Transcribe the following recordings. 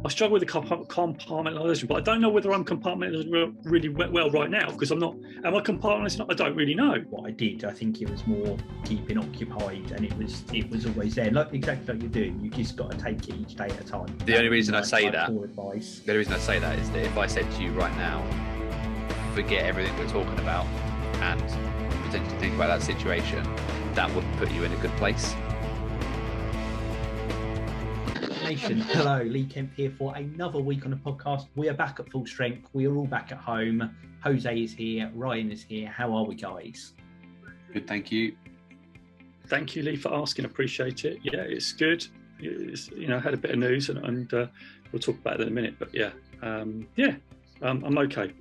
I struggle with the compartmentalisation, but I don't know whether I'm compartmentalising really well right now, because I'm not. Am I compartmentalising? I don't really know. What I did, I think it was more keeping occupied, and it was always there, like exactly like you're doing. You just got to take it each day at a time. The only reason I say that is that if I said to you right now, forget everything we're talking about and potentially think about that situation, that wouldn't put you in a good place. Nation, hello, Lee Kemp here for another week on the podcast. We are back at full strength. We are all back at home. Jose is here. Ryan is here. How are we, guys? Good, thank you. Thank you, Lee, for asking. Appreciate it. Yeah, it's good. It's, had a bit of news, and we'll talk about it in a minute. But I'm okay.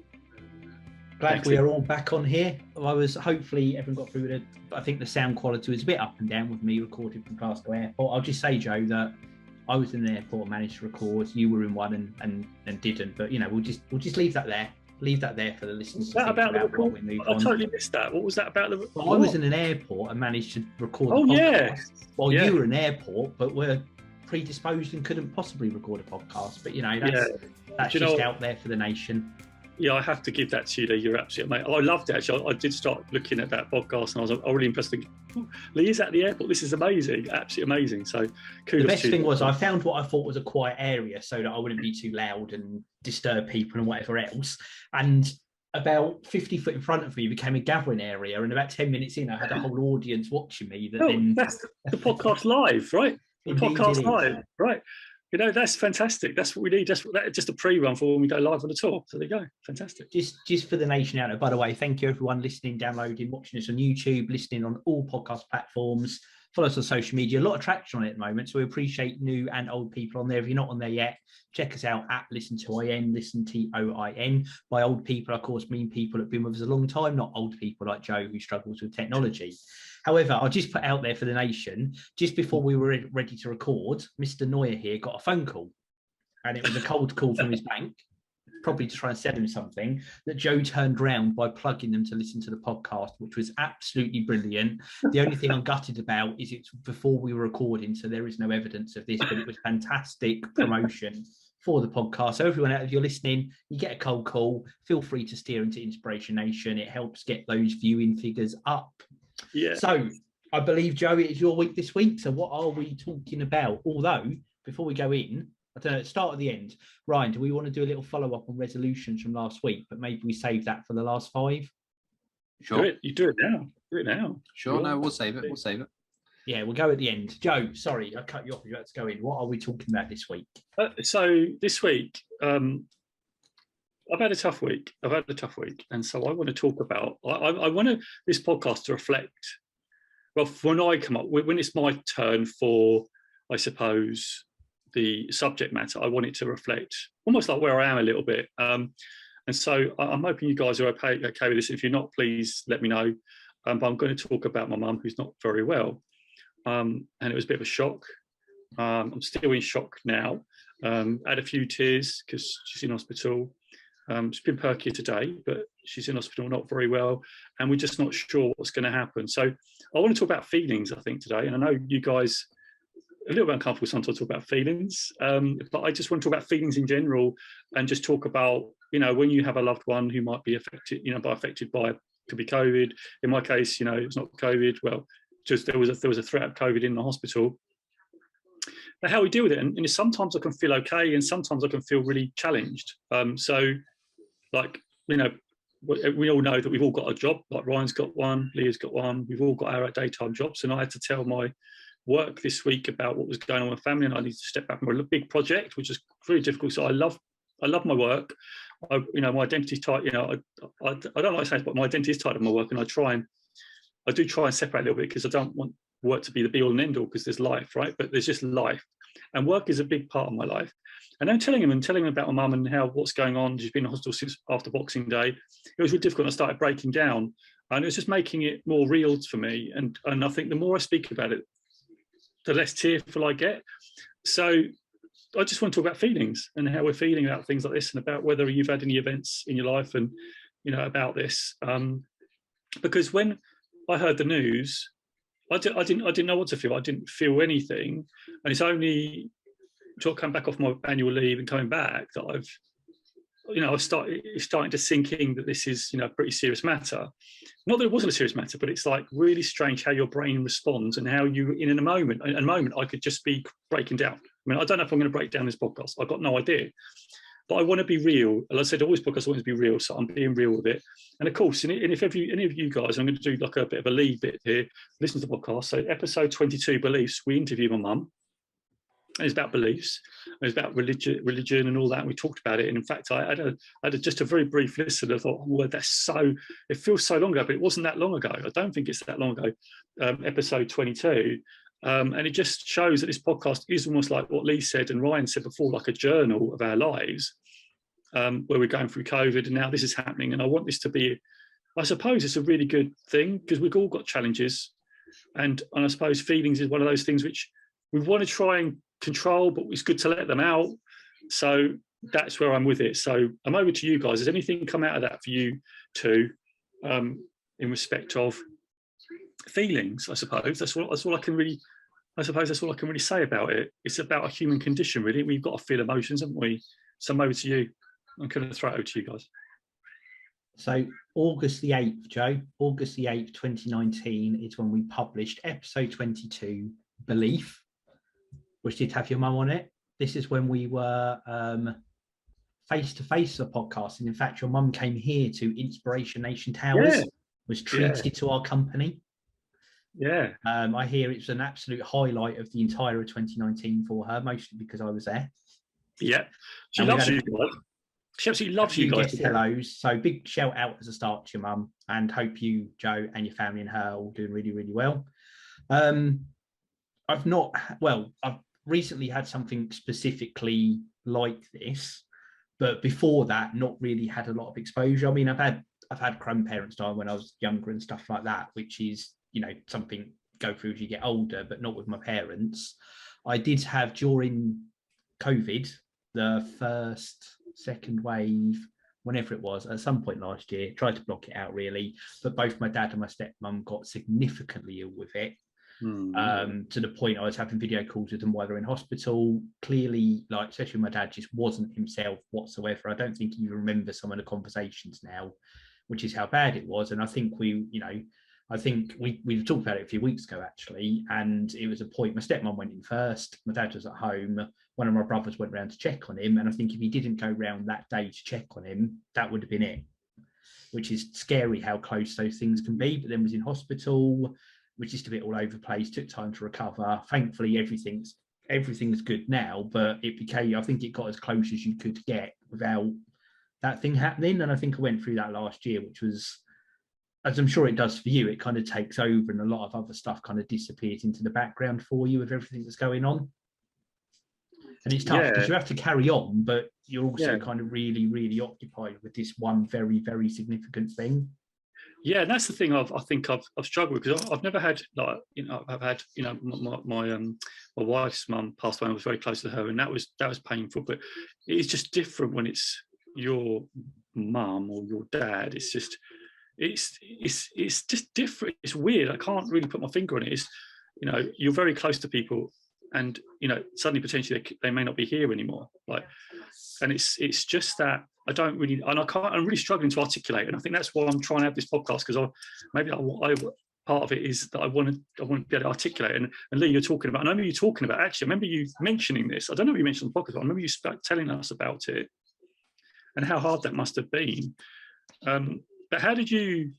Glad we are all back on here. Hopefully everyone got through it. I think the sound quality was a bit up and down with me recording from Glasgow Airport. I'll just say, Joe, that I was in the airport, managed to record. You were in one and didn't. But we'll just leave that there. Leave that there for the listeners. I totally missed that. What was that about? I was in an airport and managed to record. Oh, yeah. Well, you were in an airport, but were predisposed and couldn't possibly record a podcast. But that's just out there for the nation. Yeah, I have to give that to you, Lee. You're absolutely amazing. I loved it, actually. I did start looking at that podcast and I was really impressed. Thinking, Lee is at the airport. This is amazing. Absolutely amazing. So kudos. The best thing was I found what I thought was a quiet area so that I wouldn't be too loud and disturb people and whatever else. And about 50 foot in front of me became a gathering area. And about 10 minutes in, I had a whole audience watching me. That's the podcast live, right? The podcast live, right? That's fantastic. That's what we need. Just a pre-run for when we go live on the tour. So there you go. Fantastic. Just for the nation out there, by the way, thank you everyone listening, downloading, watching us on YouTube, listening on all podcast platforms. Follow us on social media. A lot of traction on it at the moment. So we appreciate new and old people on there. If you're not on there yet, check us out at Listen to IN, Listen TOIN. By old people, of course, mean people that have been with us a long time, not old people like Joe who struggles with technology. However, I'll just put out there for the nation, just before we were ready to record, Mr. Noya here got a phone call, and it was a cold call from his bank, probably to try and sell him something, that Joe turned round by plugging them to listen to the podcast, which was absolutely brilliant. The only thing I'm gutted about is it's before we were recording, so there is no evidence of this, but it was fantastic promotion for the podcast. So everyone out, if you're listening, you get a cold call, feel free to steer into Inspiration Nation. It helps get those viewing figures up. Yeah. So I believe, Joe, it is your week this week. So what are we talking about? Although, before we go in, I don't know, start at the end. Ryan, do we want to do a little follow-up on resolutions from last week? But maybe we save that for the last 5? Sure. You do it now. Do it now. Sure, no, we'll save it. Yeah, we'll go at the end. Joe, sorry, I cut you off. You had to go in. What are we talking about this week? So this week, I've had a tough week. And so I want to talk about, I want this podcast to reflect, well, when I come up, when it's my turn for, I suppose, the subject matter, I want it to reflect almost like where I am a little bit. And so I'm hoping you guys are okay with this. If you're not, please let me know. But I'm going to talk about my mum, who's not very well. And it was a bit of a shock. I'm still in shock now. Had a few tears because she's in hospital. She's been perkier today, but she's in hospital, not very well, and we're just not sure what's going to happen. So I want to talk about feelings, I think, today. And I know you guys are a little bit uncomfortable sometimes to talk about feelings, but I just want to talk about feelings in general and just talk about, when you have a loved one who might be affected, could be COVID. In my case, it's not COVID. Well, just there was a threat of COVID in the hospital. But how we deal with it, and sometimes I can feel okay, and sometimes I can feel really challenged. We all know that we've all got a job. Like Ryan's got one, Leah's got one. We've all got our daytime jobs, and I had to tell my work this week about what was going on with family, and I need to step back from a big project, which is really difficult. So I love my work. My identity's tight. I don't like saying it, but my identity is tied to my work, and I do try and separate a little bit because I don't want work to be the be all and end all, because there's life, right? But there's just life, and work is a big part of my life. And I'm telling him about my mum and what's going on. She's been in hospital since after Boxing Day. It was really difficult. I started breaking down, and it was just making it more real for me. And I think the more I speak about it, the less tearful I get. So I just want to talk about feelings and how we're feeling about things like this, and about whether you've had any events in your life and about this. Because when I heard the news, I didn't know what to feel. I didn't feel anything, and it's only sort of come back off my annual leave and coming back, that I've, it's starting to sink in that this is, a pretty serious matter. Not that it wasn't a serious matter, but it's like really strange how your brain responds and how you, in a moment, I could just be breaking down. I mean, I don't know if I'm going to break down this podcast. I've got no idea. But I want to be real. As I said, always podcasts, I want to be real. So I'm being real with it. And of course, and if any of you guys, I'm going to do like a bit of a lead bit here, listen to the podcast. So episode 22, Beliefs, we interview my mum. It's about beliefs. It's about religion and all that. And we talked about it. And in fact, I had just a very brief listen. I thought, well, it feels so long ago, but it wasn't that long ago. I don't think it's that long ago. Episode 22. And it just shows that this podcast is almost like what Lee said and Ryan said before, like a journal of our lives, where we're going through COVID and now this is happening. And I want this to be, I suppose it's a really good thing because we've all got challenges. And I suppose feelings is one of those things which we want to try and control, but it's good to let them out. So that's where I'm with it. So I'm over to you guys. Has anything come out of that for you too, in respect of feelings? I suppose that's all I can really say about it. It's about a human condition, really. We've got to feel emotions, haven't we? So I'm over to you. I'm going to throw it over to you guys. So August the 8th, Joe, August the 8th, 2019 is when we published episode 22, Belief, which did have your mum on it. This is when we were face-to-face the podcast. And in fact, your mum came here to InspirationNation Towers, was treated to our company. Yeah. I hear it's an absolute highlight of the entire of 2019 for her, mostly because I was there. Yeah. She loves you guys. She absolutely loves you guys. Hellos. So big shout out as a start to your mum, and hope you, Joe, and your family and her are all doing really, really well. I've recently had something specifically like this, but before that, not really had a lot of exposure. I mean, I've had grandparents die when I was younger and stuff like that, which is, something go through as you get older, but not with my parents. I did have during COVID, the second wave, whenever it was, at some point last year, tried to block it out really, but both my dad and my stepmom got significantly ill with it. To the point I was having video calls with them while they're in hospital. Clearly, like, especially my dad just wasn't himself whatsoever. I don't think he even remembers some of the conversations now, which is how bad it was. And I think we talked about it a few weeks ago actually, and it was a point, my stepmom went in first, my dad was at home, one of my brothers went round to check on him, and I think if he didn't go round that day to check on him, that would have been it, which is scary how close those things can be. But then was in hospital, which is a bit all over the place, took time to recover. Thankfully, everything's good now, but it became, I think it got as close as you could get without that thing happening. And I think I went through that last year, which was, as I'm sure it does for you, it kind of takes over and a lot of other stuff kind of disappears into the background for you with everything that's going on. And it's tough because you have to carry on, but you're also kind of really, really occupied with this one very, very significant thing. Yeah, and that's the thing I think I've struggled because I've never had, like, I've had, my wife's mum passed away. I was very close to her, and that was painful. But it's just different when it's your mum or your dad. It's just different. It's weird. I can't really put my finger on it. It's, you're very close to people, and suddenly potentially they may not be here anymore. Like, and it's just that. I'm really struggling to articulate, and I think that's why I'm trying to have this podcast, because part of it is that I want to be able to articulate. And Lee, you're talking about, and I remember you talking about, actually, I remember you mentioning this. I don't know if you mentioned the podcast, but I remember you telling us about it and how hard that must have been. But how did you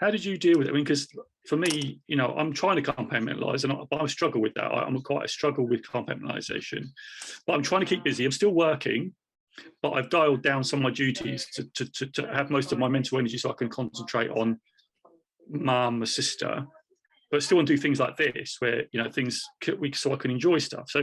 deal with it? I mean, because for me, I'm trying to compartmentalize, and I struggle with that. I struggle with compartmentalization, but I'm trying to keep busy. I'm still working, but I've dialed down some of my duties to have most of my mental energy so I can concentrate on mum, my sister, but still want to do things like this where, so I can enjoy stuff. So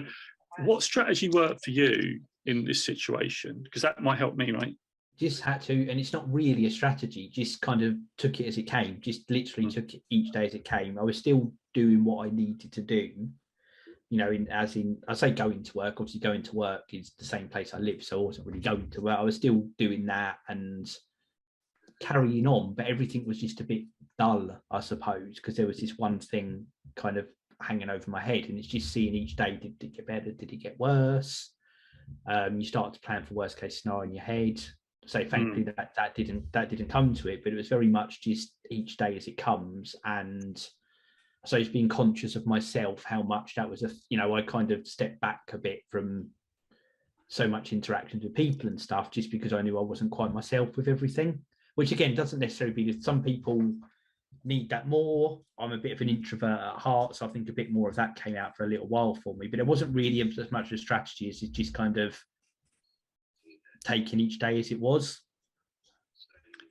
what strategy worked for you in this situation? Because that might help me, right? Just had to, and it's not really a strategy, just kind of took it as it came, just literally took it each day as it came. I was still doing what I needed to do. I say going to work, obviously going to work is the same place I live, so I wasn't really going to work. I was still doing that and carrying on, but everything was just a bit dull, I suppose, because there was this one thing kind of hanging over my head, and it's just seeing each day, did it get better, did it get worse? You start to plan for worst case scenario in your head. So thankfully that didn't come to it, but it was very much just each day as it comes. And so it's being conscious of myself, how much that was I kind of stepped back a bit from so much interactions with people and stuff, just because I knew I wasn't quite myself with everything, which again doesn't necessarily be that some people need that more. I'm a bit of an introvert at heart, so I think a bit more of that came out for a little while for me, but it wasn't really as much a strategy as it's just kind of taking each day as it was.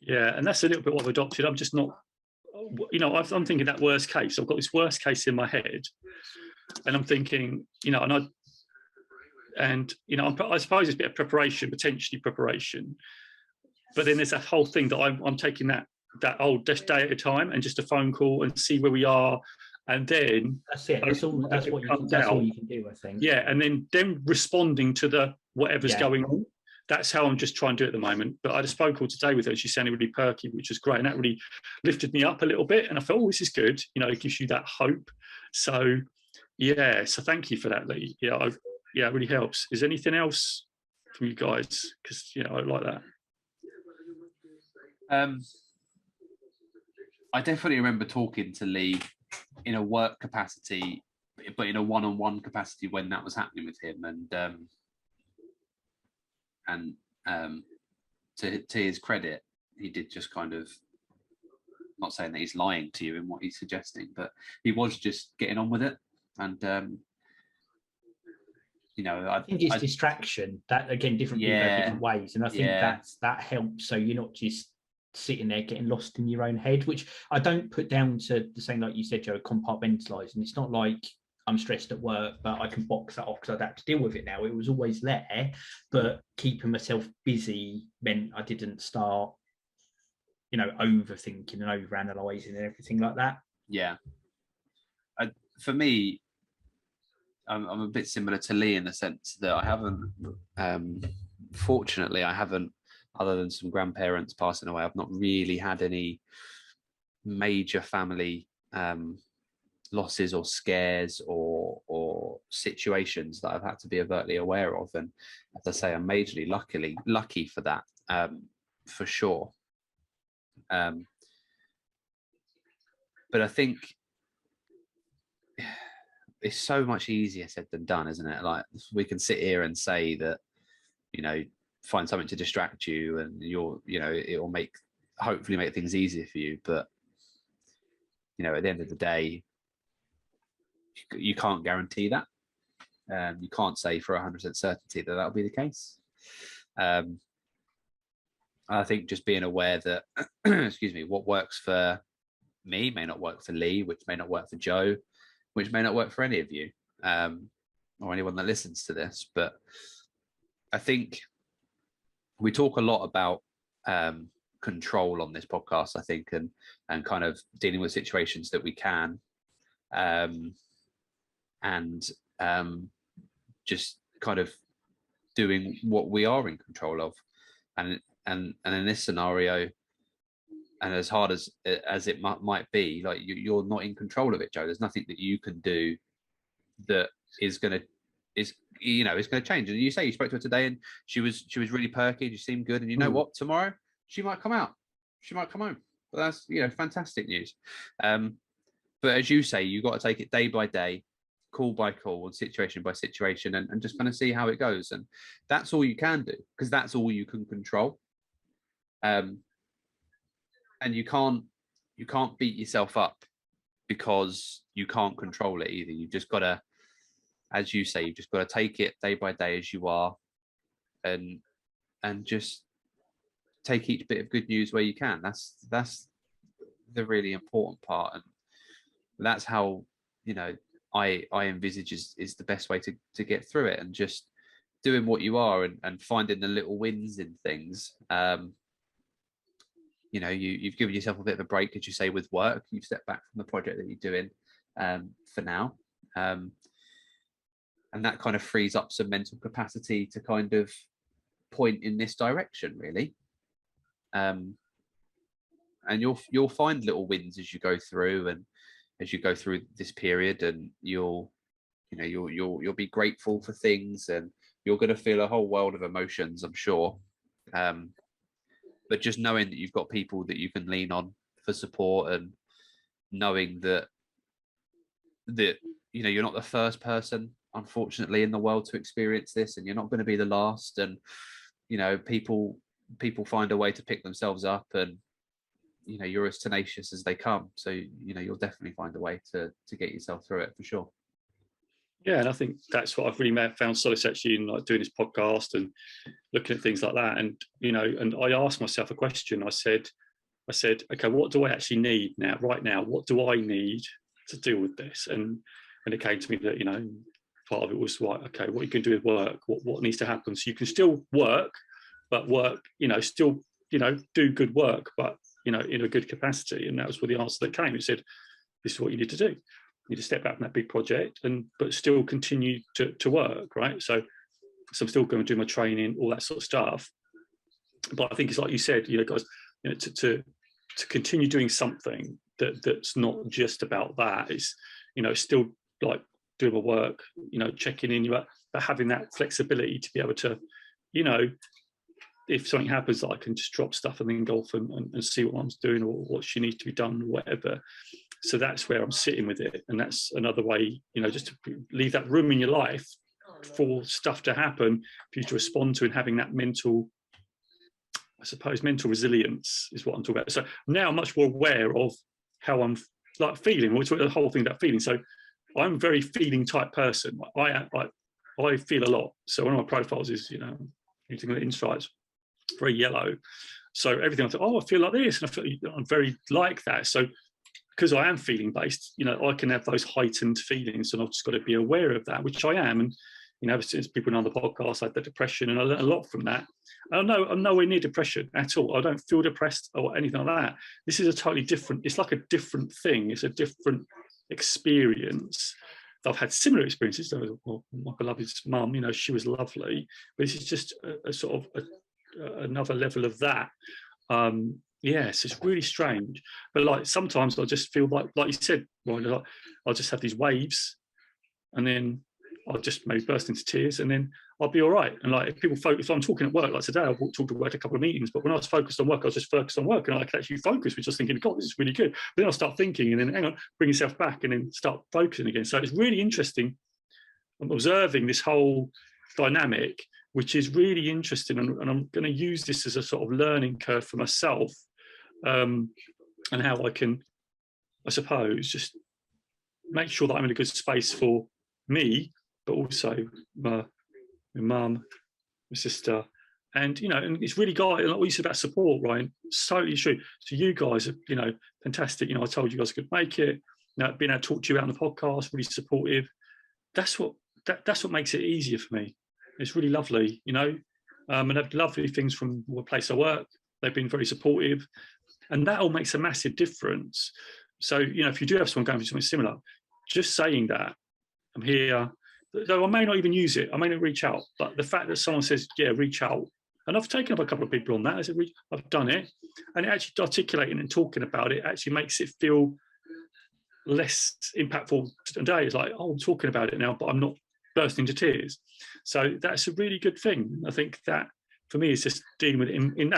Yeah, and that's a little bit what I've adopted. I'm just not, I'm thinking that worst case. I've got this worst case in my head, and I'm thinking, I suppose it's a bit of preparation, potentially preparation. But then there's that whole thing that I'm taking that just day at a time, and just a phone call and see where we are, and then that's it. That's all you can do, I think. Yeah, and then responding to the whatever's going on. That's how I'm just trying to do it at the moment. But I had a phone call today with her. She sounded really perky, which was great, and that really lifted me up a little bit. And I thought, this is good. It gives you that hope. So yeah, so thank you for that, Lee. Yeah, it really helps. Is there anything else from you guys? Because I like that. I definitely remember talking to Lee in a work capacity, but in a one-on-one capacity when that was happening with him, and to his credit, he did just kind of, not saying that he's lying to you in what he's suggesting, but he was just getting on with it. And I think it's distraction. That again, different people have different ways, and I think that helps. So you're not just sitting there getting lost in your own head, which I don't put down to the same, like you said, Joe, compartmentalising. It's not like I'm stressed at work, but I can box that off because I'd have to deal with it now. It was always there, but keeping myself busy meant I didn't start, overthinking and overanalyzing and everything like that. Yeah. For me, I'm a bit similar to Lee in the sense that I haven't, fortunately, other than some grandparents passing away, I've not really had any major family losses or scares or situations that I've had to be overtly aware of. And as I say, I'm majorly lucky for that, for sure. But I think it's so much easier said than done, isn't it? Like, we can sit here and say that, find something to distract you and it will hopefully make things easier for you. But, at the end of the day, you can't guarantee that. You can't say for 100% certainty that that'll be the case. I think just being aware that, what works for me may not work for Lee, which may not work for Joe, which may not work for any of you, or anyone that listens to this. But I think we talk a lot about control on this podcast, I think, and kind of dealing with situations that we can, and just kind of doing what we are in control of. And in this scenario, and as hard as it might be, like, you're not in control of it, Joe. There's nothing that you can do that is going to change. And you say you spoke to her today, and she was really perky. She seemed good. And you know what? Tomorrow she might come out. She might come home. But that's fantastic news. But as you say, you've got to take it day by day, call by call, and situation by situation, and just kind of see how it goes. And that's all you can do, because that's all you can control. And you can't beat yourself up because you can't control it either. You've just got to, as you say, you've just got to take it day by day as you are, and just take each bit of good news where you can. That's the really important part, and that's how I envisage is the best way to get through it, and just doing what you are and finding the little wins in things. You've given yourself a bit of a break, as you say, with work. You've stepped back from the project that you're doing for now. And that kind of frees up some mental capacity to kind of point in this direction, really. And you'll find little wins as you go through, and as you go through this period, and you'll be grateful for things, and You're going to feel a whole world of emotions, I'm sure. But just knowing that you've got people that you can lean on for support, and knowing that you know, you're not the first person, unfortunately, in the world to experience this, and you're not going to be the last. And you know, people find a way to pick themselves up, and you know, you're as tenacious as they come. So you know, you'll definitely find a way to get yourself through it, for sure. Yeah, and I think that's what I've really found solace actually in, like, doing this podcast and looking at things like that. And you know, and I asked myself a question. I said, okay, what do I actually need now, right now? What do I need to deal with this? And it came to me that, you know, part of it was like, okay, what you can do with work, what needs to happen, so you can still work, but work, you know, still, you know, do good work, but you know, in a good capacity. And that was where the answer that came. It said, this is what you need to do. You need to step back from that big project, but still continue to work, right? So I'm still going to do my training, all that sort of stuff. But I think it's like you said, you know, guys, you know, to continue doing something that's not just about that. It's, you know, still like doing my work, you know, checking in, but having that flexibility to be able to, you know, if something happens, I can just drop stuff and then go off and see what I'm doing, or what she needs to be done, or whatever. So that's where I'm sitting with it. And that's another way, you know, just to leave that room in your life for stuff to happen, for you to respond to, and having that mental, I suppose, mental resilience is what I'm talking about. So now I'm much more aware of how I'm like feeling, which is the whole thing about feeling. So I'm a very feeling type person. I feel a lot. So one of my profiles is, you know, using the insights, very yellow. So everything I thought, oh, I feel like this, and I feel I'm very like that. So because I am feeling based, you know, I can have those heightened feelings, and I've just got to be aware of that, which I am. And you know, since people know on the podcast, I had the depression, and I learned a lot from that. I'm nowhere near depression at all. I don't feel depressed or anything like that. This is a totally different, it's like a different thing. It's a different experience. I've had similar experiences. Well, my beloved mum, you know, she was lovely, but this is just a sort of another level of that. Yes, it's really strange. But like sometimes I just feel like you said, well, I'll just have these waves, and then I'll just maybe burst into tears, and then I'll be all right. And like if people focus, if I'm talking at work, like today, I've talked at work a couple of meetings, but when I was focused on work, I was just focused on work, and I could actually focus, which I was thinking, God, this is really good. But then I'll start thinking, and then hang on, bring yourself back, and then start focusing again. So it's really interesting. I'm observing this whole dynamic, which is really interesting, and I'm going to use this as a sort of learning curve for myself, and how I can, I suppose, just make sure that I'm in a good space for me, but also my mum, my sister, and you know, and it's really got, like what you said about support, Ryan, so totally true. So you guys are, you know, fantastic. You know, I told you guys I could make it. You know, being able to talk to you out on the podcast, really supportive. That's what makes it easier for me. It's really lovely, you know, and I've lovely things from the place I work. They've been very supportive, and that all makes a massive difference. So, you know, if you do have someone going through something similar, just saying that I'm here, though I may not even use it, I may not reach out, but the fact that someone says, yeah, reach out, and I've taken up a couple of people on that, I said, I've done it, and actually articulating and talking about it actually makes it feel less impactful today. It's like, oh, I'm talking about it now, but I'm not bursting into tears. So that's a really good thing. I think that for me is just dealing with it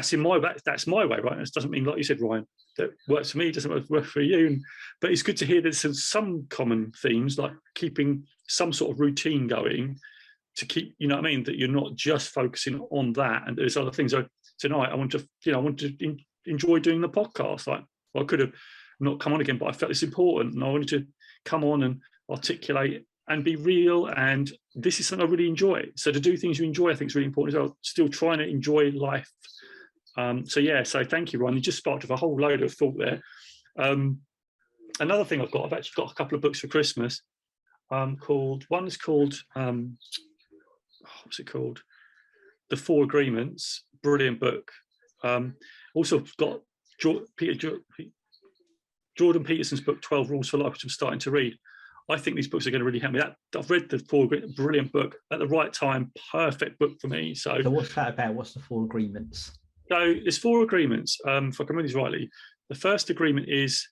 that's my way, right? It doesn't mean, like you said, Ryan, that works for me, doesn't work for you. But it's good to hear there's some common themes, like keeping some sort of routine going to keep, you know what I mean, that you're not just focusing on that, and there's other things. So tonight I want to enjoy doing the podcast. Like, well, I could have not come on again, but I felt it's important, and I wanted to come on and articulate and be real, and this is something I really enjoy. So to do things you enjoy, I think is really important as well. Still trying to enjoy life. So thank you, Ron. You just sparked up a whole load of thought there. Another thing I've actually got a couple of books for Christmas. What's it called? The Four Agreements. Brilliant book. Also got Jordan Peterson's book, 12 Rules for Life, which I'm starting to read. I think these books are going to really help me. I've read the Four Agreements, brilliant book at the right time, perfect book for me. So what's that about? What's the Four Agreements? So there's 4 agreements, if I can read these rightly. The first agreement is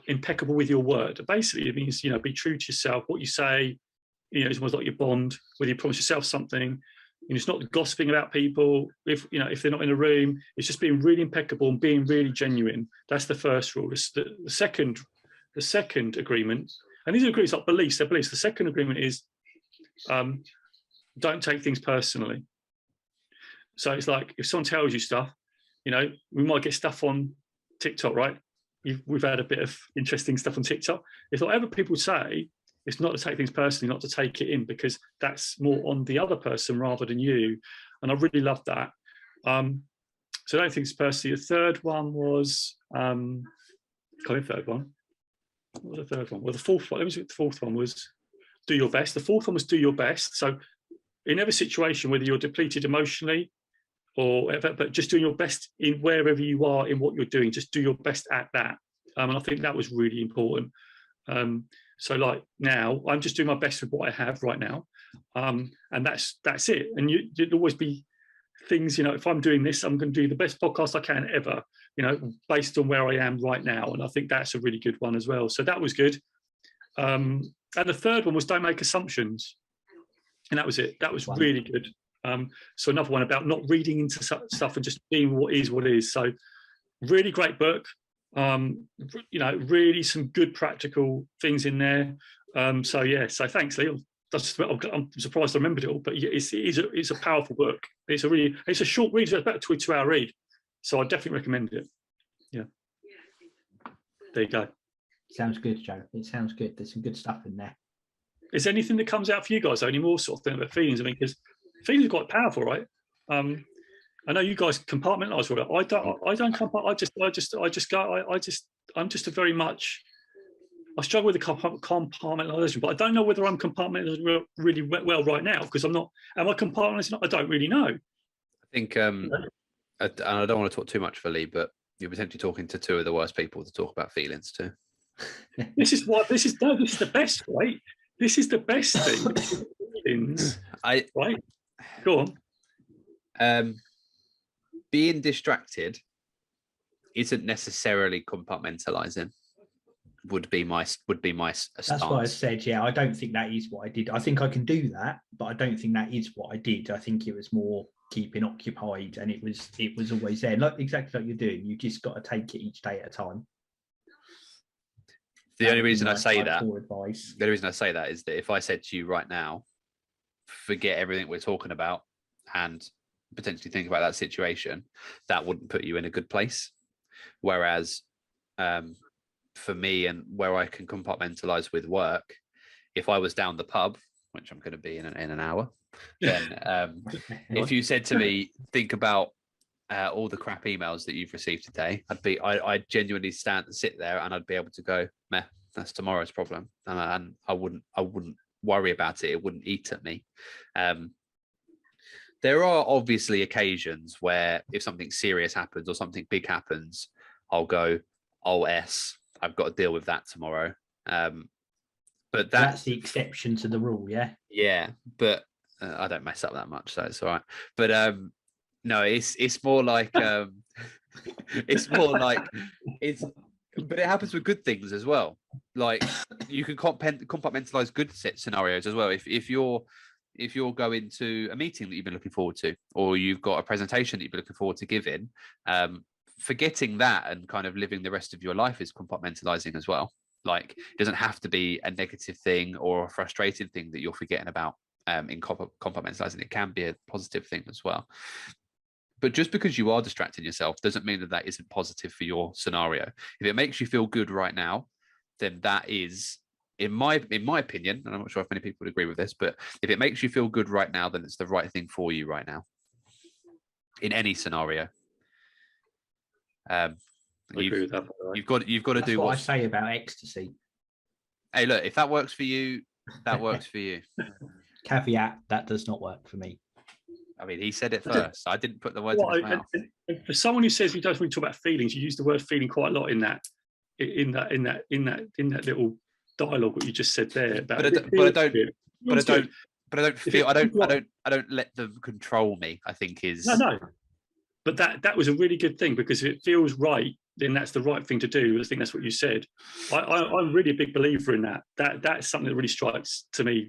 impeccable with your word. Basically, it means, be true to yourself. What you say, it's almost like your bond. Whether you promise yourself something, it's not gossiping about people. If they're not in a room, it's just being really impeccable and being really genuine. That's the first rule. The second agreement, and these are agreements like beliefs. They're beliefs. The second agreement is don't take things personally. So it's like if someone tells you stuff, we might get stuff on TikTok, right? We've had a bit of interesting stuff on TikTok. If whatever people say, it's not to take things personally, not to take it in, because that's more on the other person rather than you. And I really love that. So I don't think it's personally. The third one was, third one. What was the third one? Well, the fourth one, let me see what the fourth one was. Do your best. The fourth one was do your best. So in every situation, whether you're depleted emotionally or whatever, but just doing your best in wherever you are in what you're doing, just do your best at that. And I think that was really important. So like now, I'm just doing my best with what I have right now. And that's it. And you'd always be things, if I'm doing this, I'm going to do the best podcast I can ever, based on where I am right now. And I think that's a really good one as well. So that was good. And the third one was don't make assumptions. And that was it. That was really good. So another one about not reading into stuff and just being what is. So really great book. Really some good practical things in there. So thanks, Lee. I'm surprised I remembered it all, but it's a powerful book. It's a short read, it's about a 2-hour read. So I definitely recommend it. Yeah. There you go. Sounds good, Joe. It sounds good. There's some good stuff in there. Is there anything that comes out for you guys? Any more sort of thing about feelings? I mean, because feelings are quite powerful, right? I know you guys compartmentalize all that. I don't compartmentalize. I'm just a very much. I struggle with the compartmentalization, but I don't know whether I'm compartmentalizing really well right now because I'm not. Am I compartmentalizing? I don't really know. I think, and I don't want to talk too much for Lee, but you're potentially talking to two of the worst people to talk about feelings to. This is the best, right? This is the best thing. Feelings, right? Go on. Being distracted isn't necessarily compartmentalizing. Would be my stance. That's what I said. Yeah, I don't think that is what I did. I think I can do that, but I don't think that is what I did. I think it was more keeping occupied, and it was always there. Exactly like you're doing. You just got to take it each day at a time. The only reason I say that is that if I said to you right now, forget everything we're talking about and potentially think about that situation, that wouldn't put you in a good place. Whereas for me, and where I can compartmentalize with work, if I was down the pub, which I'm going to be in an hour, then if you said to me, think about all the crap emails that you've received today, I'd genuinely sit there and I'd be able to go, meh, that's tomorrow's problem, and I wouldn't worry about it. It wouldn't eat at me. There are obviously occasions where if something serious happens or something big happens, I'll go, oh, I've got to deal with that tomorrow. But that's the exception to the rule, yeah. Yeah, but I don't mess up that much, so it's all right. But no, it's more like but it happens with good things as well. Like you can compartmentalize good scenarios as well. If you're going to a meeting that you've been looking forward to, or you've got a presentation that you've been looking forward to giving, forgetting that and kind of living the rest of your life is compartmentalizing as well. Like it doesn't have to be a negative thing or a frustrating thing that you're forgetting about in compartmentalizing. It can be a positive thing as well. But just because you are distracting yourself doesn't mean that isn't positive for your scenario. If it makes you feel good right now, then that is, in my opinion, and I'm not sure if many people would agree with this, but if it makes you feel good right now, then it's the right thing for you right now in any scenario. You've got to do what I say about ecstasy. Hey, look, if that works for you, that works for you. Caveat: that does not work for me. I mean, he said it first. I didn't put the words in his mouth. For someone who says he doesn't really talk about feelings, you use the word feeling quite a lot in that little dialogue that you just said there. But I don't let them control me. I think is no. But that was a really good thing, because if it feels right, then that's the right thing to do. I think that's what you said. I'm really a big believer in that. That's something that really strikes to me.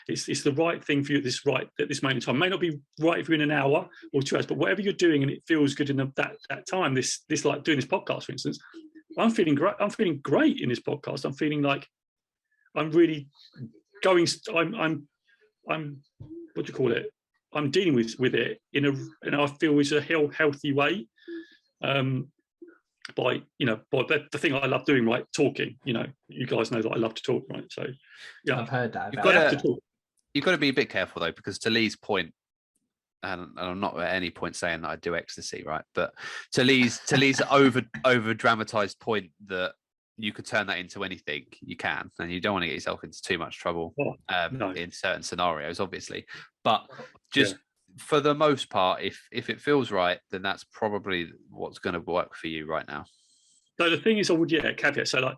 It's the right thing for you at this moment in time. It may not be right for you in an hour or 2 hours, but whatever you're doing and it feels good in that time. This like doing this podcast, for instance, I'm feeling great. I'm feeling great in this podcast. I'm feeling like I'm really going. I'm what do you call it? I'm dealing with it in I feel is a healthy way. By the thing I love doing, right? Talking. You guys know that I love to talk, right? So yeah, I've heard that. You've got to be a bit careful though, because to Lee's point, and I'm not at any point saying that I do ecstasy, right? But to Lee's over dramatized point that you could turn that into anything, you can, and you don't want to get yourself into too much trouble in certain scenarios, obviously. But just for the most part, if it feels right, then that's probably what's going to work for you right now. So the thing is, I would caveat. So like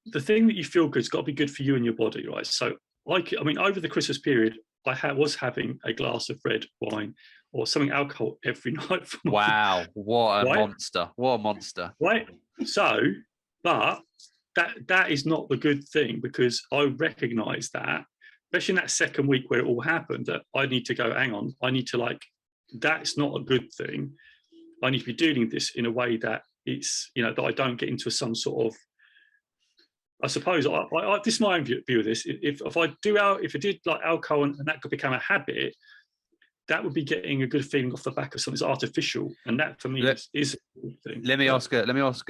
the thing that you feel good's got to be good for you and your body, right? So over the Christmas period, I was having a glass of red wine or something alcohol every night. Wow, what a monster! What a monster! Right. So, but that is not the good thing, because I recognise that, especially in that second week where it all happened, that I need to go, hang on, I need to that's not a good thing. I need to be doing this in a way that it's, that I don't get into some sort of, I suppose, this is my own view of this. If I did like alcohol and that could become a habit, that would be getting a good feeling off the back of something that's artificial, and that for me is a good thing. Let me ask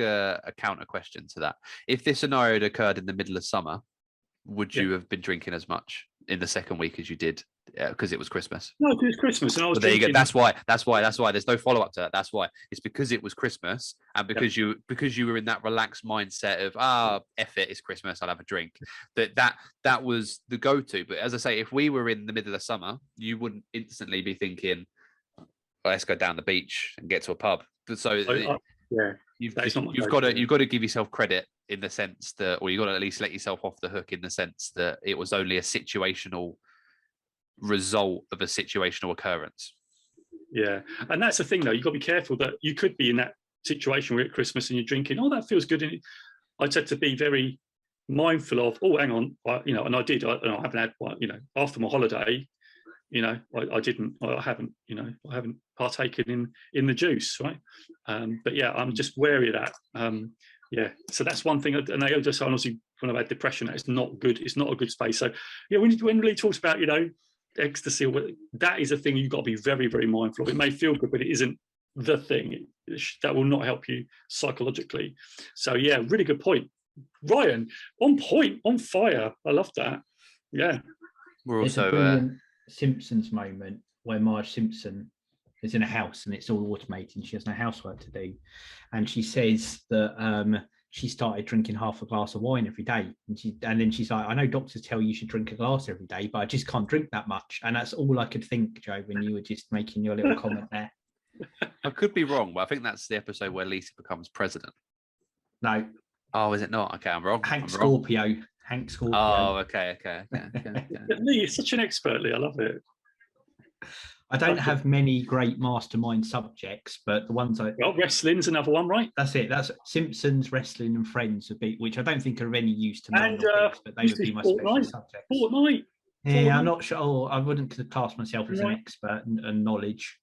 a counter question to that. If this scenario had occurred in the middle of summer, would you have been drinking as much in the second week as you did because it was Christmas? No, because it's Christmas, and I was. But there you go. That's why. There's no follow up to that. That's why. It's because it was Christmas, and because you were in that relaxed mindset of F it, it's Christmas, I'll have a drink. That was the go to. But as I say, if we were in the middle of summer, you wouldn't instantly be thinking, let's go down the beach and get to a pub. So you've got to give yourself credit in the sense that, or you've got to at least let yourself off the hook in the sense that it was only a situational result of a situational occurrence. Yeah, and that's the thing though, you've got to be careful that you could be in that situation where at Christmas and you're drinking, that feels good, and I'd had to be very mindful of, hang on, and I did, I haven't had one, after my holiday, I haven't partaken in the juice, right? But yeah, I'm just wary of that. So that's one thing. And I just honestly, when I've had depression, it's not good. It's not a good space. So yeah, when Lee talks about ecstasy, that is a thing you've got to be very, very mindful of. It may feel good, but it isn't the thing. That will not help you psychologically. So yeah, really good point, Ryan. On point, on fire. I love that. Yeah, we're also Simpsons moment where Marge Simpson is in a house and it's all automated and she has no housework to do, and she says that she started drinking half a glass of wine every day, and then she's like, I know doctors tell you should drink a glass every day, but I just can't drink that much. And that's all I could think, Joe, when you were just making your little comment there. I could be wrong, but I think that's the episode where Lisa becomes president. No. Oh, is it not? Okay, I'm wrong. Hank Scorpio. Oh, okay. Lee, you're such an expert, Lee. I love it. I don't have many great mastermind subjects, but the ones wrestling's another one, right? That's it. That's Simpsons, wrestling, and Friends would be, which I don't think are of any use to me. And but they would be my special subjects. Fortnite. Yeah, I'm not sure. I wouldn't class myself as an expert and knowledge.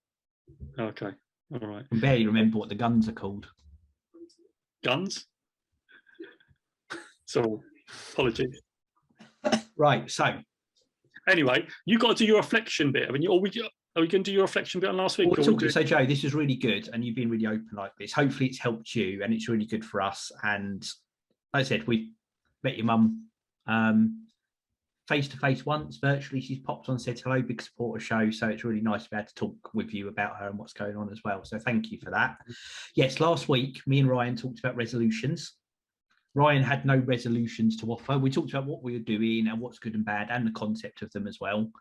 Okay, all right. I can barely remember what the guns are called. Guns? So, apologies. Right, so. Anyway, you got to do your reflection bit. Are we going to do your reflection bit on last week? So, Joe, this is really good, and you've been really open like this. Hopefully, it's helped you, and it's really good for us. And like I said, we've met your mum face to face once, virtually. She's popped on and said hello, big supporter show. So it's really nice to be able to talk with you about her and what's going on as well. So thank you for that. Yes, last week, me and Ryan talked about resolutions. Ryan had no resolutions to offer. We talked about what we were doing and what's good and bad and the concept of them as well.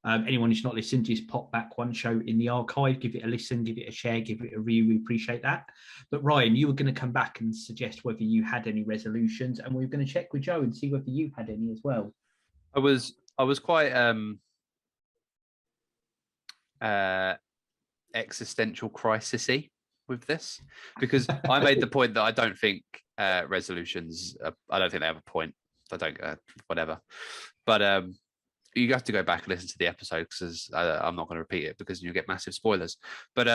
Anyone who's not listened, just pop back one show in the archive, give it a listen, give it a share, give it a review. We appreciate that. But Ryan, you were going to come back and suggest whether you had any resolutions, and we were going to check with Joe and see whether you had any as well. I was quite existential crisis-y with this, because I made the point that I don't think resolutions. I don't think they have a point. I don't whatever, but you have to go back and listen to the episode because I'm not going to repeat it because you get massive spoilers. But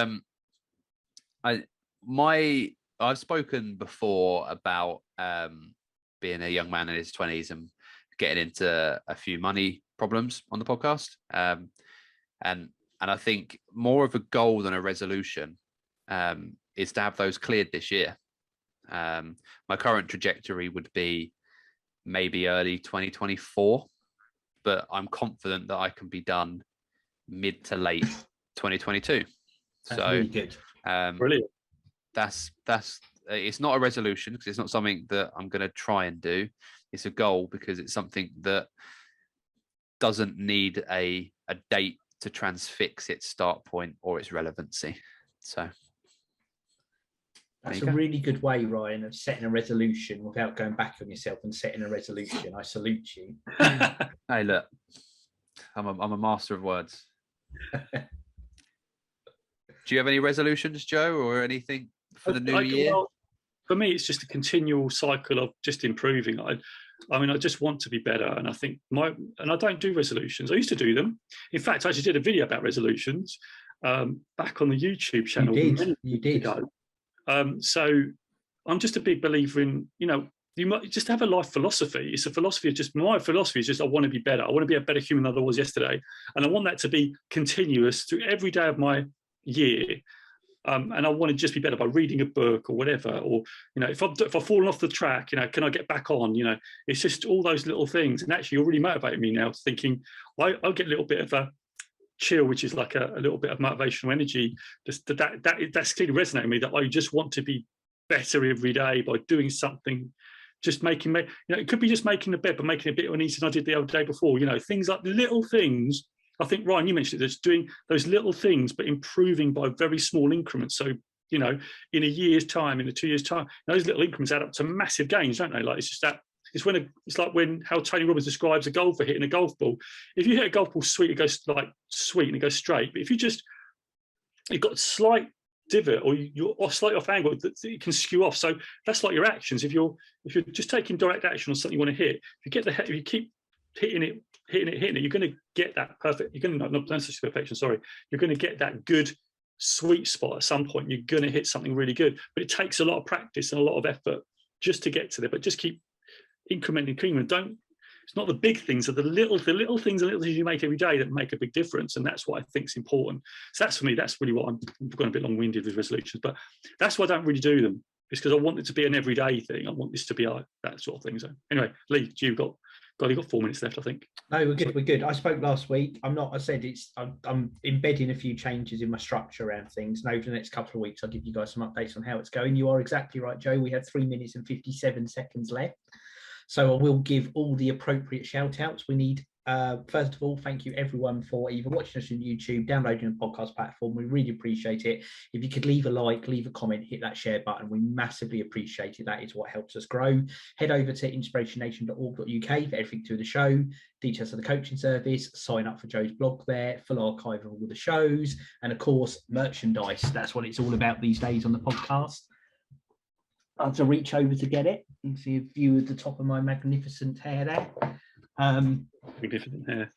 I've spoken before about being a young man in his 20s and getting into a few money problems on the podcast, and I think more of a goal than a resolution is to have those cleared this year. My current trajectory would be maybe early 2024, but I'm confident that I can be done mid to late 2022. That's so really good. Brilliant. That's it's not a resolution because it's not something that I'm going to try and do. It's a goal because it's something that doesn't need a date to transfix its start point or its relevancy. So that's a really good way, Ryan, of setting a resolution without going back on yourself and setting a resolution. I salute you. Hey, look, I'm a master of words. Do you have any resolutions, Joe, or anything for the new year? Well, for me, it's just a continual cycle of just improving. I mean, I just want to be better, and I think and I don't do resolutions. I used to do them. In fact, I actually did a video about resolutions back on the YouTube channel. You did. So I'm just a big believer in, you might just have a life philosophy. It's a philosophy of just, my philosophy is just, I want to be better. I want to be a better human than I was yesterday. And I want that to be continuous through every day of my year. And I want to just be better by reading a book or whatever. Or, if I've fallen off the track, can I get back on? It's just all those little things. And actually, you're really motivating me now, thinking I'll get a little bit of a chill, which is like a little bit of motivational energy. Just that's clearly resonating with me, that I just want to be better every day by doing something. Just making, it could be just making the bed, but making it a bit neater than I did the other day before. Things like little things. I think, Ryan, you mentioned it, just doing those little things, but improving by very small increments. So, in a year's time, in a 2 years' time, those little increments add up to massive gains, don't they? Like, it's just that, it's like how Tony Robbins describes a golfer hitting a golf ball. If you hit a golf ball sweet, it goes like sweet and it goes straight. But if you've got a slight divot or you're slightly off angle, it can skew off. So that's like your actions. If you're just taking direct action on something you want to hit, if you keep hitting it, you're going to get that perfect. You're going to not necessarily perfection. Sorry, you're going to get that good sweet spot at some point. You're going to hit something really good, but it takes a lot of practice and a lot of effort just to get to there. But just keep incrementing. It's not the big things, the little things you make every day that make a big difference, and that's what I think is important. So that's, for me, that's really what I'm going a bit long-winded with resolutions, but that's why I don't really do them. It's because I want it to be an everyday thing. I want this to be that sort of thing. So anyway, Lee, you've got 4 minutes left, I think. No, we're good. We're good. I spoke last week. I'm embedding a few changes in my structure around things. And over the next couple of weeks, I'll give you guys some updates on how it's going. You are exactly right, Joe. We have 3 minutes and 57 seconds left. So I will give all the appropriate shout outs. We need, first of all, thank you everyone for either watching us on YouTube, downloading the podcast platform. We really appreciate it. If you could leave a like, leave a comment, hit that share button, we massively appreciate it. That is what helps us grow. Head over to inspirationnation.org.uk for everything to the show, details of the coaching service, sign up for Joe's blog there, full archive of all the shows, and of course, merchandise. That's what it's all about these days on the podcast. I have to reach over to get it and see a view of the top of my magnificent hair there. Magnificent hair.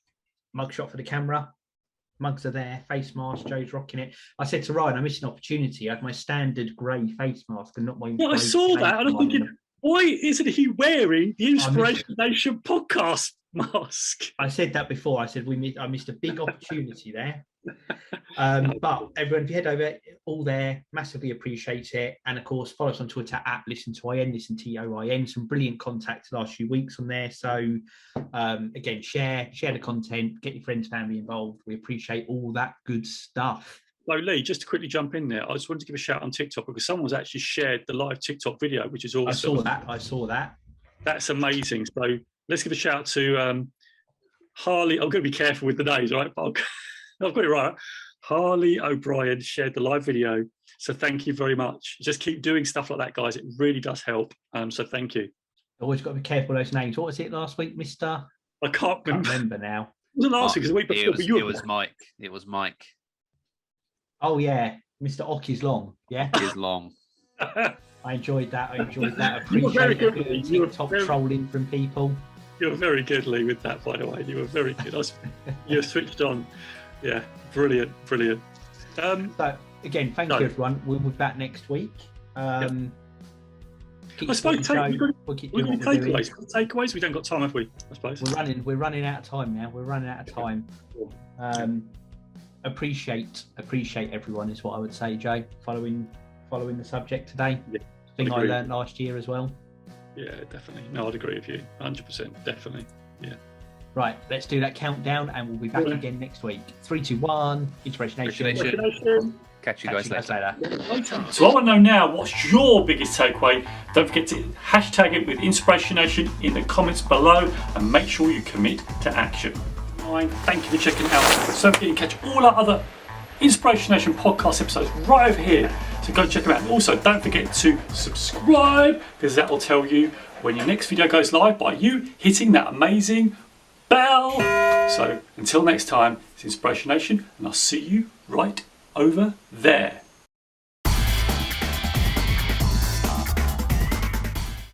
Mugshot for the camera. Mugs are there. Face mask. Joe's rocking it. I said to Ryan, I missed an opportunity. I had my standard grey face mask and not my. Yeah, I saw that, and I'm thinking, why isn't he wearing the InspirationNation podcast mask? I said that before. I said I missed a big opportunity there. But everyone, if you head over, all there, massively appreciate it. And of course, follow us on Twitter at ListenToIN, ListenToIN. Some brilliant contact the last few weeks on there. So again, share the content, get your friends, family involved. We appreciate all that good stuff. So Lee, just to quickly jump in there, I just wanted to give a shout on TikTok because someone's actually shared the live TikTok video, which is awesome. I saw that. That's amazing. So let's give a shout out to Harley. I'm going to be careful with the names, right? But I've got it right. Harley O'Brien shared the live video. So thank you very much. Just keep doing stuff like that, guys. It really does help. So thank you. Always got to be careful with those names. What was it last week, Mr.? I can't remember now. It wasn't last week, it was the week before. It was Mike. It was Mike. Oh, yeah. Mr. Ock is long. Yeah, Is long. I enjoyed that. You were very Appreciate good, Lee. it. You were TikTok very- trolling from people. You were very good, Lee, with that, by the way. You were very good. You were switched on. Yeah, brilliant. So again, thank you everyone. We'll be back next week. I suppose we're going to takeaways. We don't got time, have we? I suppose we're running out of time now. Appreciate everyone is what I would say, Joe. Following the subject today. Yeah, thing I learned last year as well. Yeah, definitely. No, I'd agree with you. 100%. Definitely. Yeah. Right, let's do that countdown, and we'll be back again next week. 3, 2, 1. Inspiration. Catch you guys later. So I want to know now, what's your biggest takeaway? Don't forget to hashtag it with Inspiration Nation in the comments below, and make sure you commit to action. Thank you for checking it out. So you can catch all our other Inspiration Nation podcast episodes right over here. So go check them out. And also, don't forget to subscribe, because that will tell you when your next video goes live by you hitting that amazing bell. So until next time, it's Inspiration Nation, and I'll see you right over there.